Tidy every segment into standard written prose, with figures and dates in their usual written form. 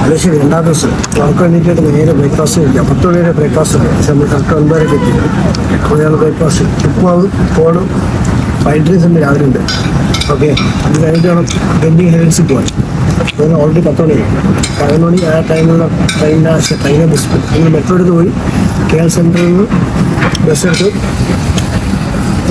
അത് ശരി. രണ്ടാമത്തെ ദിവസം നമുക്ക് വേണ്ടിയിട്ട് നേരെ ബ്രേക്ക്ഫാസ്റ്റ് കഴിക്കാം. 10 മണി വരെ ബ്രേക്ക്ഫാസ്റ്റ് ഉണ്ട്. പക്ഷെ നമ്മൾ കറക്റ്റ് 9 വരെ എത്തി. അപ്പോൾ ഞങ്ങൾ ബ്രേക്ക്ഫാസ്റ്റ് ഉപ്പുമാവ് പോകണം. ഫ്രൈഡ് റൈസ് ഉണ്ട് രാവിലെ ഉണ്ട്. ഓക്കെ, അത് കഴിഞ്ഞിട്ട് വേണം ഗെൻഡിങ് ഹിൽസിൽ പോകാൻ. അതിന് ഓൾറെഡി 10 മണി 11 മണി ആ ടൈമിലുള്ള ട്രെയിനിനെ ബസ് നമ്മൾ മെട്രോ എടുത്ത് പോയി KL സെൻറ്ററിൽ നിന്ന് ബസ് എടുത്ത്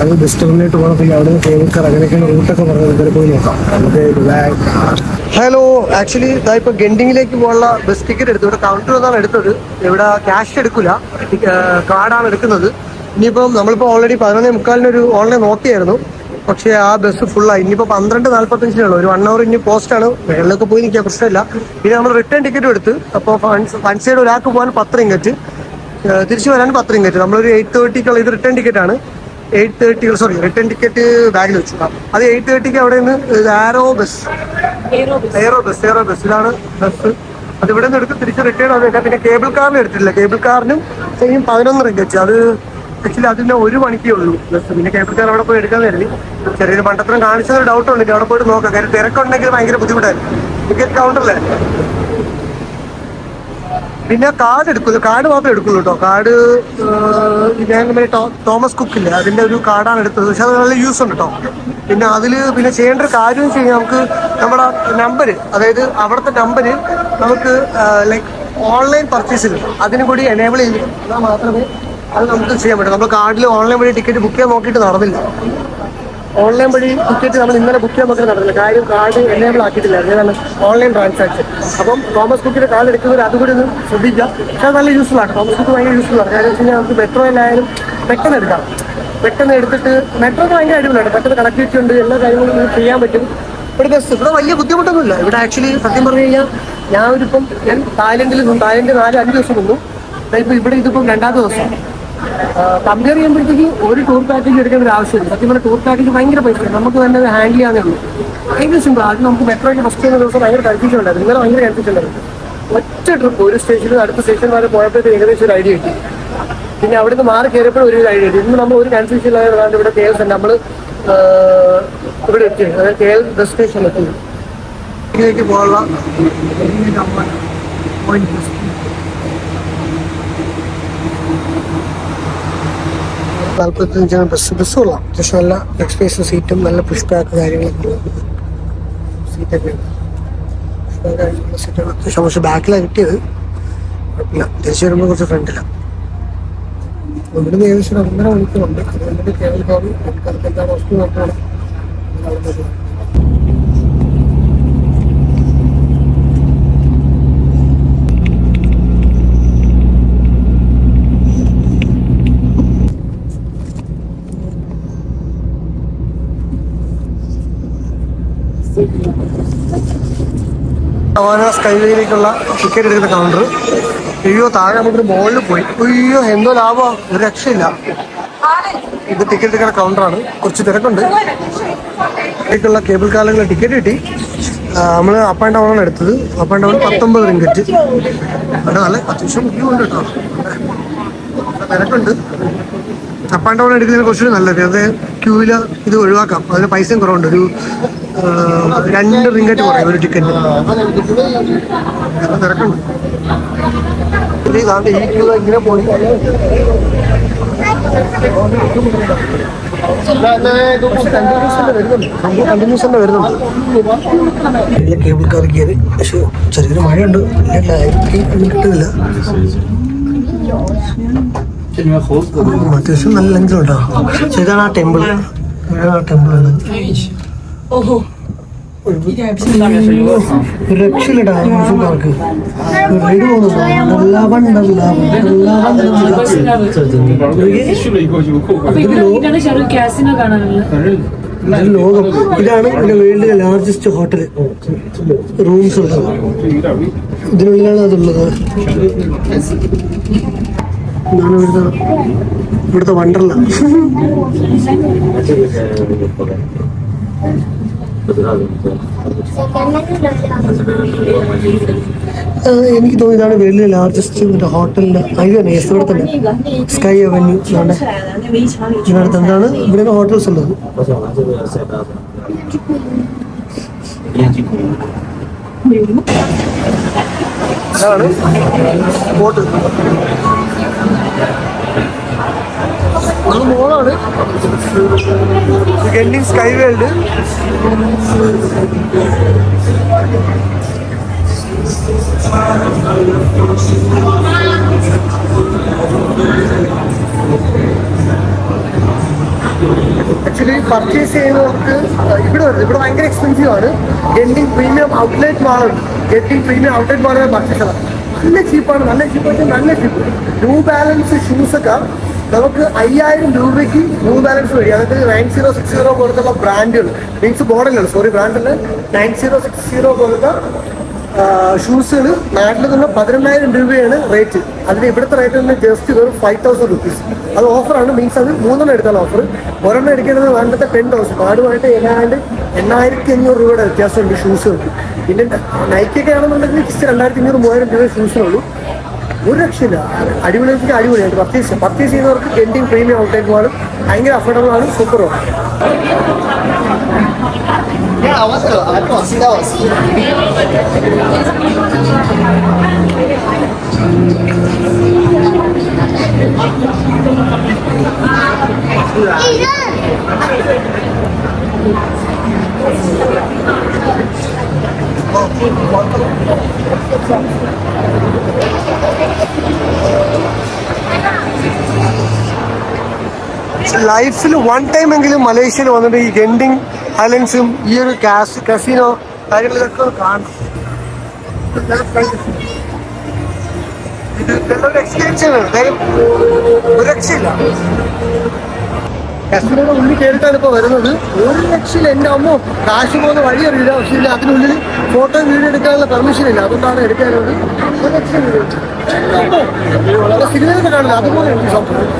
അത് ബസ് സ്റ്റോപ്പിലേക്ക് പോകണം. പിന്നെ അവിടെ നിന്ന് കേബിൾ കാർ അങ്ങനെയൊക്കെയാണ് റൂട്ടൊക്കെ പറഞ്ഞത്. ഇതുവരെ പോയി നോക്കാം നമുക്ക്. ഹലോ, ആക്ച്വലി ഇതാ ഇപ്പോൾ ഗെൻഡിങ്ങിലേക്ക് പോകാനുള്ള ബസ് ടിക്കറ്റ് എടുത്തു. ഇവിടെ കൗണ്ടർ ഒന്നാണ് എടുത്തത്. ഇവിടെ ക്യാഷ് എടുക്കില്ല, കാർഡാണ് എടുക്കുന്നത്. ഇനിയിപ്പം നമ്മളിപ്പോൾ ഓൾറെഡി 11:45 ഒരു ഓൺലൈൻ നോക്കിയായിരുന്നു. പക്ഷേ ആ ബസ് ഫുള്ളായി. ഇനിയിപ്പോൾ 12:45 ഒരു 1 hour ഇനി പോസ്റ്റാണ്. വെള്ളമൊക്കെ പോയി നിൽക്കാൻ പ്രശ്നമില്ല. പിന്നെ നമ്മൾ റിട്ടേൺ ടിക്കറ്റ് എടുത്ത്. അപ്പോൾ വൺ സൈഡ് ഒരാൾക്ക് പോകാൻ 10 റിംഗറ്റ്, തിരിച്ചു വരാൻ 10 റിംഗറ്റ്. നമ്മളൊരു 8:30 ഇത് റിട്ടേൺ ടിക്കറ്റാണ്. 8:30 റിട്ടേൺ ടിക്കറ്റ് ബാഗിൽ വെച്ചു. അത് 8:30 അവിടെ നിന്ന് എയറോ ബസ് ഇതാണ് ബസ്. അത് ഇവിടെ നിന്ന് എടുത്ത് തിരിച്ച് റിട്ടേൺ വന്നില്ല. പിന്നെ കേബിൾ കാറിന് എടുത്തിട്ടില്ല. കേബിൾ കാറിനും സെയിം 11 റിംഗറ്റ്. അത് ആക്ച്വലി അതിന് 1 മണിക്കേ ഉള്ളൂ ബസ്. പിന്നെ കേബിൾ കാർ അവിടെ പോയി എടുക്കാൻ കരുതി. ചെറിയൊരു മണ്ടത്തരം കാണിച്ചതൊരു ഡൗട്ട് ഉണ്ട്. അവിടെ പോയിട്ട് നോക്കാം. കാര്യം തിരക്കുണ്ടെങ്കിൽ ഭയങ്കര ബുദ്ധിമുട്ടായിരുന്നു. ടിക്കറ്റ് കൗണ്ടറിലെ പിന്നെ കാർഡ് എടുക്കുള്ളൂ. കാർഡ് മാത്രമേ എടുക്കുള്ളൂ കേട്ടോ. കാർഡ് ഞാൻ തോമസ് കുക്കില്ലേ അതിൻ്റെ ഒരു കാർഡാണ് എടുത്തത്. പക്ഷെ അത് നല്ല യൂസ് ഉണ്ട് കേട്ടോ. പിന്നെ അതിൽ പിന്നെ ചെയ്യേണ്ട ഒരു കാര്യം വെച്ച് കഴിഞ്ഞാൽ നമുക്ക് നമ്മുടെ നമ്പർ, അതായത് അവിടുത്തെ നമ്പര് നമുക്ക് ലൈക്ക് ഓൺലൈൻ പർച്ചേസിൽ അതിനും കൂടി എനേബിൾ ചെയ്താൽ മാത്രമേ അത് നമുക്ക് ചെയ്യാൻ പറ്റും. നമ്മൾ കാർഡിൽ ഓൺലൈൻ വഴി ടിക്കറ്റ് ബുക്ക് ചെയ്യാൻ നോക്കിയിട്ട് നടന്നില്ല. ഓൺലൈൻ വഴി ടിക്കറ്റ് നമ്മൾ ഇന്നലെ ബുക്ക് ചെയ്യാൻ നോക്കി നടന്നില്ല. കാര്യം കാർഡ് എനേബിൾ ആക്കിയിട്ടില്ല. ഏതാണ് ഓൺലൈൻ ട്രാൻസാക്ഷൻ. അപ്പം തോമസ് കുക്കിൻ്റെ കാർഡ് എടുക്കുന്നവർ അതുകൂടി ഒന്ന് ശ്രദ്ധിക്കുക. പക്ഷേ അത് നല്ല യൂസ്ഫുൾ ആണ്. തോമസ് കുക്ക് ഭയങ്കര യൂസ്ഫുൾ ആണ്. കാര്യം വെച്ച് കഴിഞ്ഞാൽ നമുക്ക് മെട്രോയിലായാലും പെട്ടെന്ന് എടുക്കാം. പെട്ടെന്ന് എടുത്തിട്ട് മെട്രോക്ക് ഭയങ്കര അടിപൊളിയാണ്. പെട്ടെന്ന് കണക്ടിവിറ്റി ഉണ്ട്. എല്ലാ കാര്യങ്ങളും ചെയ്യാൻ പറ്റും. ഇവിടെ ബസ് ഇവിടെ വലിയ ബുദ്ധിമുട്ടൊന്നുമില്ല. ഇവിടെ ആക്ച്വലി സത്യം പറഞ്ഞു കഴിഞ്ഞാൽ ഞാൻ തായ്ലൻഡ് 4-5 ദിവസം നിന്നു. ഇപ്പോൾ ഇവിടെ ഇതിപ്പം 2ാമത്തെ ദിവസം. കമ്പയർ ചെയ്യുമ്പോഴത്തേക്ക് ഒരു ടൂർ പാക്കേജ് എടുക്കേണ്ട ഒരു ആവശ്യമില്ല. സത്യം പറഞ്ഞാൽ ടൂർ പാക്കേജ് ഭയങ്കര പൈസ. നമുക്ക് തന്നെ അത് ഹാൻഡിൽ ചെയ്യാനേ ഉള്ളൂ. ഭയങ്കര സിമ്പിൾ. അത് നമുക്ക് മെട്രോയ്ക്ക് ഫസ്റ്റ് ചെയ്യുന്ന ദിവസം ഭയങ്കര കൺഫ്യൂഷൻ ഉണ്ടായിരുന്നു. ഇന്നലെ ഭയങ്കര കൺഫ്യൂഷൻ ഉണ്ടായിരുന്നു. ഒറ്റ ട്രിപ്പ് ഒരു സ്റ്റേഷനിൽ അടുത്ത സ്റ്റേഷൻ വരെ പോയപ്പോഴത്തേക്ക് ഏകദേശം ഒരു ഐഡിയ കിട്ടി. പിന്നെ അവിടെ നിന്ന് മാറി കയറിയപ്പോഴും ഒരു ഐഡിയ കിട്ടി. ഇന്ന് നമ്മൾ ഒരു കൺഫ്യൂഷൻ ഇല്ലാതെ ഇവിടെ KL സെൻറ്റർ നമ്മൾ ഇവിടെ എത്തി. അതായത് KL ബസ് സ്റ്റേഷൻ എത്തി. ഇതിലേക്ക് പോകാനുള്ള 45 ബസ് കൊള്ളാം. അത്യാവശ്യം നല്ല എക്സ്പേസ് സീറ്റും നല്ല പുഷ് ബാക്ക് കാര്യങ്ങളൊക്കെ സീറ്റൊക്കെ സീറ്റുകൾ അത്യാവശ്യം കുറച്ച് ബാക്കിലാണ് കിട്ടിയത്. കുഴപ്പമില്ല. തിരിച്ചു വരുമ്പോൾ കുറച്ച് ഫ്രണ്ടിലാണ്. ഇവിടുന്ന് ഏകദേശം 1.5 മണിക്കൂറുണ്ട്. അതുകൊണ്ട് കേബിൾ കാർ എന്താണ് വസ്തു നോക്കണം. ഹവാന സ്കൈവേയിലേക്കുള്ള ടിക്കറ്റ് എടുക്കുന്ന കൗണ്ടർ. അയ്യോ, താഴെ നമുക്കൊരു മോളിൽ പോയി. അയ്യോ, എന്തോ ലാഭമാണ്. ഒരു രക്ഷയില്ല. ഇത് ടിക്കറ്റ് എടുക്കുന്ന കൗണ്ടറാണ്. കുറച്ച് തിരക്കുണ്ട്. ഇതിലേക്കുള്ള കേബിൾ കാറുകളുടെ ടിക്കറ്റ് കിട്ടി. നമ്മൾ അപ്പ് ആൻഡ് ഡൗൺ ആണ് എടുത്തത്. Up and down 19 ringgit. അവിടെ നല്ല അത്യാവശ്യം വ്യൂ ഉണ്ട് കേട്ടോ. തിരക്കുണ്ട്. അപ്പ് ആൻഡ് ഡൗൺ എടുക്കുന്നതിനെ കുറച്ചുകൂടി നല്ലത്. അത് ക്യൂവിൽ ഇത് ഒഴിവാക്കാം. അതിന് പൈസയും കുറവുണ്ട്. ഒരു 2 റിംഗറ്റ് കുറയും ഒരു ടിക്കറ്റ്. തിരക്കുണ്ട്. ഈ ക്യൂ ഇങ്ങനെ പോയി കണ്ടിന്യൂസ് തന്നെ വരുന്നുണ്ട്. വലിയ കേബിൾ കാർ കയറി. പക്ഷെ ചെറിയൊരു മഴയുണ്ട്. കിട്ടുന്നില്ല. അത്യാവശ്യം നല്ല ലെങ്സിലുണ്ടോ. ഇതാണ് ആ ടെമ്പിൾ. ടെമ്പിളാണ്. രക്ഷയില്ലടാ പാർക്ക്. റൈഡ് പോകുന്നുണ്ടോ. ലോകം ഇതാണ് ഇതിന്റെ വേൾഡിലെ ലാർജസ്റ്റ് ഹോട്ടൽ. റൂംസ് ഉള്ളത് ഇതിനുള്ളിലാണ് അതുള്ളത്. ഇതാണ് ഇവിടുത്തെ വണ്ടർല. എനിക്ക് തോന്നി ഇതാണ് വേൾഡിലെ ലാർജസ്റ്റ് ഹോട്ടലിന്റെ അതിലാണ് ഇവിടെ തന്നെ സ്കൈ അവന്യൂ. ഇതിനടുത്ത് എന്താണ് ഇവിടെയാണ് ഹോട്ടൽസ് ഉള്ളത്. ഇതാണ് ബോട്ട്. അത് മോളാണ് ഗെൻഡിങ് സ്കൈ വേൾഡ്. ആക്ച്വലി പർച്ചേസ് ചെയ്യുന്നവർക്ക് ഇവിടെ വരുന്നത് ഇവിടെ ഭയങ്കര എക്സ്പെൻസീവ് ആണ്. ഗെൻഡിങ് പ്രീമിയം ഔട്ട്ലെറ്റ് മാളുണ്ട്. ഗെൻഡിങ് പ്രീമിയം ഔട്ട്ലെറ്റ് മാളിൽ പർച്ചേസ് ചെയ്യണം. നല്ല ചീപ്പാണ്. നല്ല ചീപ്പ് വെച്ചാൽ നല്ല ചീപ്പ്. ന്യൂ ബാലൻസ് ഷൂസൊക്കെ നമുക്ക് 5000 രൂപയ്ക്ക് ന്യൂ ബാലൻസ് വഴി, അതായത് 9060 പോലത്തുള്ള ബ്രാൻഡുകൾ, മീൻസ് മോഡലുകൾ, ബ്രാൻഡല്ല, 9060 പോലത്തെ ഷൂസുകൾ നാട്ടിൽ തന്നെ 12000 രൂപയാണ് റേറ്റ്. അതിന് ഇവിടുത്തെ റേറ്റ് തന്നെ ജസ്റ്റ് വെറും 5000 റുപ്പീസ്. അത് ഓഫറാണ്. മീൻസ് അത് 3 എടുത്താണ് ഓഫർ. ഒരെണ്ണം എടുക്കുന്നത് വേണ്ടത്തെ 10,000. കാർഡുമായിട്ട് 8500 രൂപയുടെ വ്യത്യാസമുണ്ട് ഷൂസുകൾക്ക്. പിന്നെ നൈക്കൊക്കെ ആണെന്നുണ്ടെങ്കിൽ ജസ്റ്റ് 2500-3000 രൂപ ഷൂസിനുള്ളൂ. ഒരു രക്ഷയില്ല. അടിപൊളിക്ക് അടിപൊളിയായിട്ട് പർച്ചേസ് ചെയ്യുന്നവർക്ക് ഗെൻഡിങ് പ്രീമിയം ഔട്ട്ലെറ്റ് ആണ്. ഭയങ്കര അഫോർഡബിൾ ആണ്. സൂപ്പറാണ്. ലൈഫിൽ 1 ടൈം എങ്കിലും മലേഷ്യയിൽ വന്നിട്ട് ഈ ഗെൻഡിങ് ഐലൻഡ്സും ഈ ഒരു കസിനോ കാര്യങ്ങളിലൊക്കെ കാണണം. ഇത് നല്ലൊരു എക്സ്പീരിയൻസ് ആണ്. കാര്യം ഒരു രക്ഷയില്ല. കസിനോയുടെ ഉള്ളിൽ കയറിയിട്ടാണ് ഇപ്പോൾ വരുന്നത്. ഒരു രക്ഷയില്ല. എൻ്റെ അമ്മ കാശ് പോകുന്ന വഴി അറിയില്ല. പക്ഷേ ഇല്ല, അതിനുള്ളിൽ ഫോട്ടോ വീഡിയോ എടുക്കാനുള്ള പെർമിഷൻ ഇല്ല. അതുകൊണ്ടാണ് എടുക്കാനുള്ളത്. ഒരു രക്ഷയില്ല. സിനിമയൊക്കെ കാണില്ല. അതുപോലെ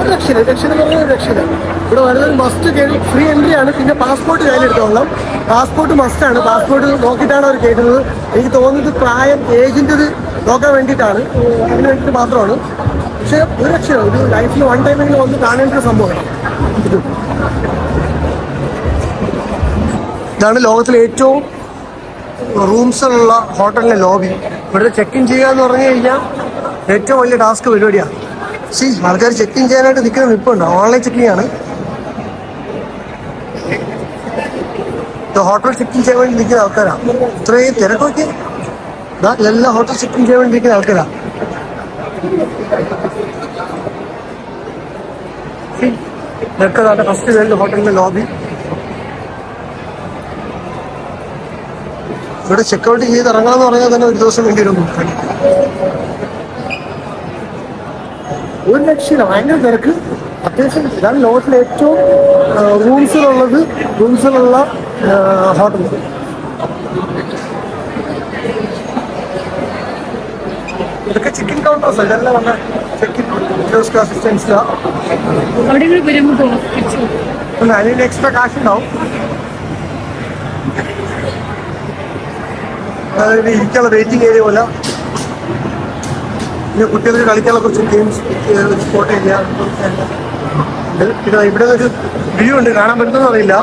ഒരു രക്ഷയില്ല. രക്ഷയെന്ന് പറഞ്ഞാൽ ഒരു രക്ഷയില്ല. ഇവിടെ വരുന്നത് മസ്റ്റ് കയറി ഫ്രീ എൻട്രി ആണ്. പിന്നെ പാസ്പോർട്ട് കയ്യിലെടുത്തോളാം. പാസ്പോർട്ട് മസ്റ്റാണ്. പാസ്പോർട്ട് നോക്കിയിട്ടാണ് അവർ കയറ്റുന്നത്. എനിക്ക് തോന്നുന്നത് പ്രായം ഏജിൻ്റെ ഇത് നോക്കാൻ വേണ്ടിയിട്ടാണ്. അതിന് വേണ്ടിയിട്ട് മാത്രമാണ്. പക്ഷേ ഒരു രക്ഷയാണ്. ഒരു ലൈഫിൽ 1 ടൈമെങ്കിലും വന്ന് കാണേണ്ട ഒരു സംഭവമാണ് ഇത്. ഇതാണ് ലോകത്തിലെ ഏറ്റവും റൂംസുള്ള ഹോട്ടലിലെ ലോബി. ഇവിടുത്തെ ചെക്ക് ഇൻ ചെയ്യുക എന്ന് പറഞ്ഞു കഴിഞ്ഞാൽ ഏറ്റവും വലിയ ടാസ്ക് പരിപാടിയാണ്. ആൾക്കാർ ചെക്ക് ഇൻ ചെയ്യാനായിട്ട് നിൽക്കുന്ന നിൽപ്പുണ്ട്. ഓൺലൈൻ ചെക്കിംഗ് ആണ്. ഹോട്ടൽ ചെക്ക് ഇൻ ചെയ്യാൻ വേണ്ടി നിൽക്കുന്ന ആൾക്കാരാണ്. ഇത്രയും തിരക്കൊക്കെ എല്ലാ ഹോട്ടൽ ചെക്ക് ഇൻ ചെയ്യാൻ വേണ്ടി നിൽക്കുന്ന ആൾക്കാരാണ്. ഇതൊക്കെ ഫസ്റ്റ് വേൾഡ് ഹോട്ടലിന്റെ ലോബി. ഇവിടെ ചെക്കൗട്ട് ചെയ്ത് ഇറങ്ങാന്ന് പറഞ്ഞാൽ തന്നെ ഒരു ദിവസം വേണ്ടി വരും. ഒരു രക്ഷയില്ല. ഭയങ്കര തിരക്ക്. അത്യാവശ്യം ഇതാണ് ലോകത്തിലെ ഏറ്റവും റൂംസിലുള്ള ഹോട്ടൽ. ഇതൊക്കെ ചെക്കിൻ കൗണ്ടേഴ്സ്. ഇതെല്ലാം വന്ന ചെക്കിൻ അസിസ്റ്റൻസിലാണ്. അതിന് എക്സ്ട്രാ കാശ് ഉണ്ടാവും. അതായത് ഇരിക്കാനുള്ള വെയിറ്റിംഗ് ഏരിയ പോലെ. പിന്നെ കുട്ടികൾക്ക് കളിക്കാനുള്ള കുറച്ച് ഗെയിംസ് സ്പോട്ട് ഏരിയ. പിന്നെ ഇവിടെ ഒരു വ്യൂ ഉണ്ട്. കാണാൻ പറ്റുന്നതെന്ന് അറിയില്ല.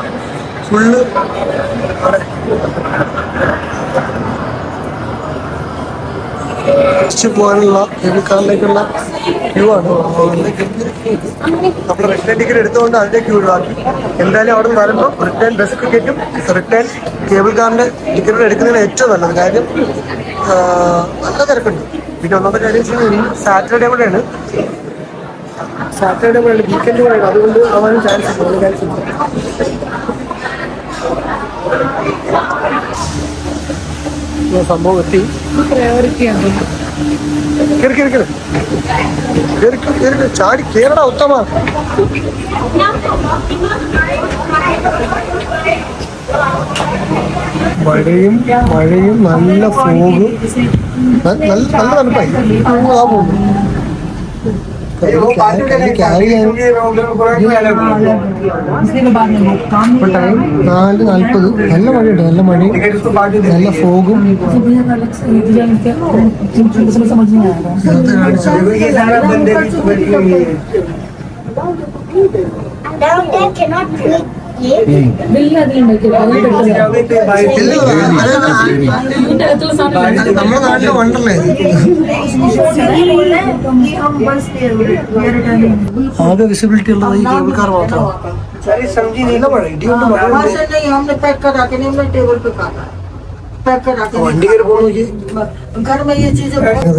ഫുള്ള് പോകാനുള്ള കാറിലേക്കുള്ള ക്യൂ ആണ്. നമ്മൾ റിട്ടേൺ ടിക്കറ്റ് എടുത്തുകൊണ്ട് അതിന്റെ ക്യൂ ഒഴിവാക്കി. എന്തായാലും അവിടെ നിന്ന് വരുമ്പോൾ റിട്ടേൺ ബസ് ടിക്കറ്റും റിട്ടേൺ കേബിൾ കാറിന്റെ ടിക്കറ്റും എടുക്കുന്നതിന് ഏറ്റവും നല്ലത്. കാര്യം നല്ല തിരക്കുണ്ട്. പിന്നെ ഒന്നാമത്തെ കാര്യം സാറ്റർഡേ കൂടെയാണ്. വീക്കെൻഡ് കൂടെയാണ്. അതുകൊണ്ട് ആവാനും ചാൻസ് ഉണ്ട്. സംഭവം എത്തി. ചാടി കേരള ഉത്തമ. മഴയും നല്ല ഫോഗ്. നല്ല തണുപ്പായി. ക്യാരി ചെയ്യാൻ ടൈം 4:40. നല്ല മഴയുണ്ട്. നല്ല മഴയും നല്ല ഫോഗും. നമ്മുടെ നാട്ടില് വണ്ടല്ലേ ആകെ വിസിബിലിറ്റി ഉള്ളത് ഈ കേബിൾ കാർ മാത്രമാണ്. ഇടിയുണ്ട് വണ്ടി കയറി പോകുന്നു.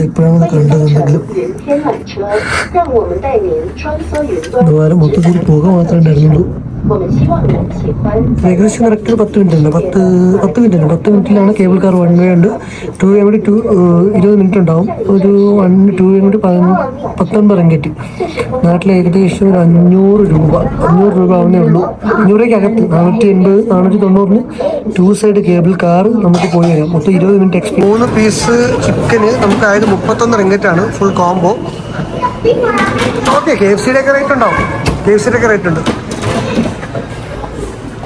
ഇപ്പോഴാണ് കണ്ടതെന്തെങ്കിലും അതുപോലെ മൊത്തത്തിൽ പുക മാത്രമേ ഉണ്ടായിരുന്നുള്ളൂ. ഏകദേശം കറക്റ്റ് 10 മിനിറ്റ് ഉണ്ട്. 10 മിനിറ്റിലാണ് കേബിൾ കാർ 1 വേ ഉണ്ട്. 2 വേ കൂടി 20 മിനിറ്റ് ഉണ്ടാവും. ഒരു 2 വേ കൂടി 19 റിംഗറ്റ്. നാട്ടിൽ ഏകദേശം ഒരു 500 രൂപ ആവുന്നേ ഉള്ളൂ. 500 രൂപയ്ക്കകത്ത് 480 490 2 സൈഡ് കേബിൾ കാർ നമുക്ക് പോയി വരാം. മൊത്തം 20 മിനിറ്റ് എക്സ്പീരിയൻസ്. 3 പീസ് ചിക്കന് നമുക്ക് ആയത് 31 റിംഗറ്റാണ് ഫുൾ കോംബോ. ഓക്കെ, KFC ഒക്കെ റേറ്റ് ഉണ്ടാവും. KFC ഒക്കെ റേറ്റ് ഉണ്ട്.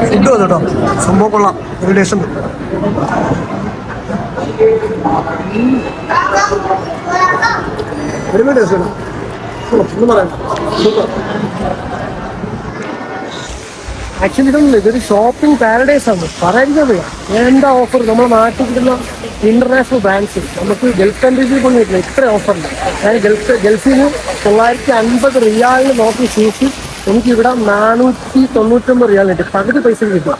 ഫുഡ് വന്നു കേട്ടോ, സംഭവം കൊള്ളാം. ഒരു ടേസ്റ്റ് ഉണ്ട്. ഒരുപാട് ടേസ്റ്റ് ഉണ്ട്. ഒന്നും പറയാം, സൂപ്പർ. ആക്ച്വലി ഇതൊരു ഷോപ്പിംഗ് പാരഡൈസ് ആണ്, പറയാതിരിക്കാൻ വയ്യ. എന്താ ഓഫർ നമ്മുടെ നാട്ടിൽ കിട്ടുന്ന ഇന്റർനാഷണൽ ബ്രാൻഡ്സ് നമുക്ക് ഗൾഫ് കൺട്രീസിൽ പോലും കിട്ടില്ല ഇത്ര ഓഫറുണ്ട്. ഞാൻ ഗൾഫിൽ നിന്ന് 950 റിയാലിന് നോക്കി ഷൂസ് എനിക്കിവിടെ 499 റിയാൽ കിട്ടും. പകുതി പൈസ കിട്ടും.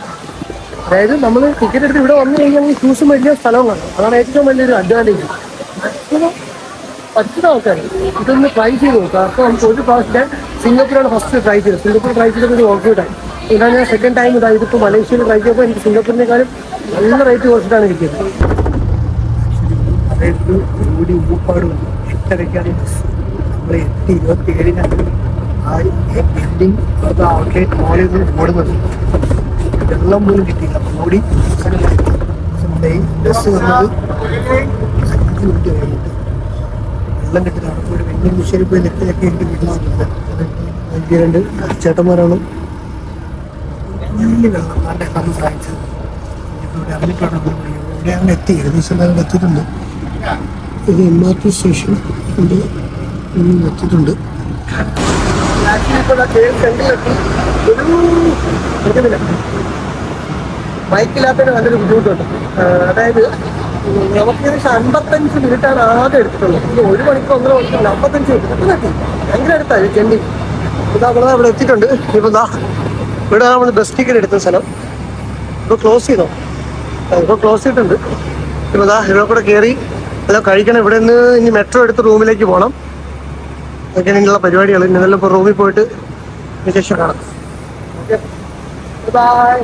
അതായത് നമ്മൾ ടിക്കറ്റ് എടുത്ത് ഇവിടെ വന്നു കഴിഞ്ഞാൽ ഷൂസ് വലിയ സ്ഥലവും കാണും. അതാണ് ഏറ്റവും വലിയൊരു അഡ്വാൻറ്റേജ്. പറ്റുന്ന ആൾക്കാർ ഇതൊന്ന് ട്രൈ ചെയ്ത് നോക്കുക. അപ്പോൾ നമുക്ക് ഒരു പ്രാവശ്യം സിംഗപ്പൂരാണ് ഫസ്റ്റ് ട്രൈ ചെയ്തത്. സിംഗപ്പൂർ ട്രൈ ചെയ്തത് ഒരു ഓർക്കൂട്ടായി. ഇതാണ് ഞാൻ സെക്കൻഡ് ടൈം ഇതിപ്പോൾ മലേഷ്യയിൽ ട്രൈ ചെയ്തപ്പോൾ എനിക്ക് സിംഗപ്പൂരിനേക്കാളും നല്ല റേറ്റ് കുറച്ചിട്ടാണ് കിട്ടിയത്. കൂടി ഊപ്പാടും 8:30 നമ്മൾ 8:27 ബിൽഡിംഗ് ഔട്ട്ലെറ്റ് മോളിൽ നിന്ന് ഓടുന്നത്. വെള്ളം പോലും കിട്ടിയില്ല. ഓടി ബസ് വന്നത് 5 മിനിറ്റ് കഴിഞ്ഞിട്ട് വെള്ളം കിട്ടില്ല. അവിടെ പോയി വലിയ മിഷനിൽ പോയി നെറ്റിലൊക്കെ എനിക്ക് വീട്ടിൽ രണ്ട് ചേട്ടന്മാരാണ് വലിയ വെള്ളം നല്ല കണ്ണ് സഹായിച്ചത്. ഇവിടെ അറിഞ്ഞിട്ടാണ് ഇവിടെയാണ് എത്തി. ഏകദേശം എല്ലാവരും എത്തിയിട്ടുണ്ട്. ഇത് MRT സ്റ്റേഷൻ ഉണ്ട്, എത്തിയിട്ടുണ്ട്. ബൈക്കില്ലാത്തതിന് നല്ലൊരു ബുദ്ധിമുട്ടുണ്ട്. അതായത് നമുക്ക് ഏകദേശം 55 മിനിറ്റാണ് ആകെ എടുത്തിട്ടുള്ളത്. ഇത് 1 മണിക്കൂർ 1.5 മണിക്കൂർ 55 മിനിറ്റ് എത്തി. ഭയങ്കര അടുത്തായി ചെണ്ടി. ഇതാ അവിടെ എത്തിയിട്ടുണ്ട്. ഇപ്പൊ ഇവിടെ നമ്മൾ ബസ് ടിക്കറ്റ് എടുത്ത സ്ഥലം ഇപ്പോൾ ക്ലോസ് ചെയ്തോ? ഇപ്പോൾ ക്ലോസ് ചെയ്തിട്ടുണ്ട്. ഇപ്പോൾ ഇവിടെ കൂടെ കയറി എല്ലാം കഴിക്കണം. ഇവിടെ നിന്ന് ഇനി മെട്രോ എടുത്ത് റൂമിലേക്ക് പോകണം. അതൊക്കെയാണ് ഇങ്ങനെയുള്ള പരിപാടികൾ. ഇന്നെല്ലാം ഇപ്പോൾ റൂമിൽ പോയിട്ട് വിശേഷം കാണാം. Okay, by.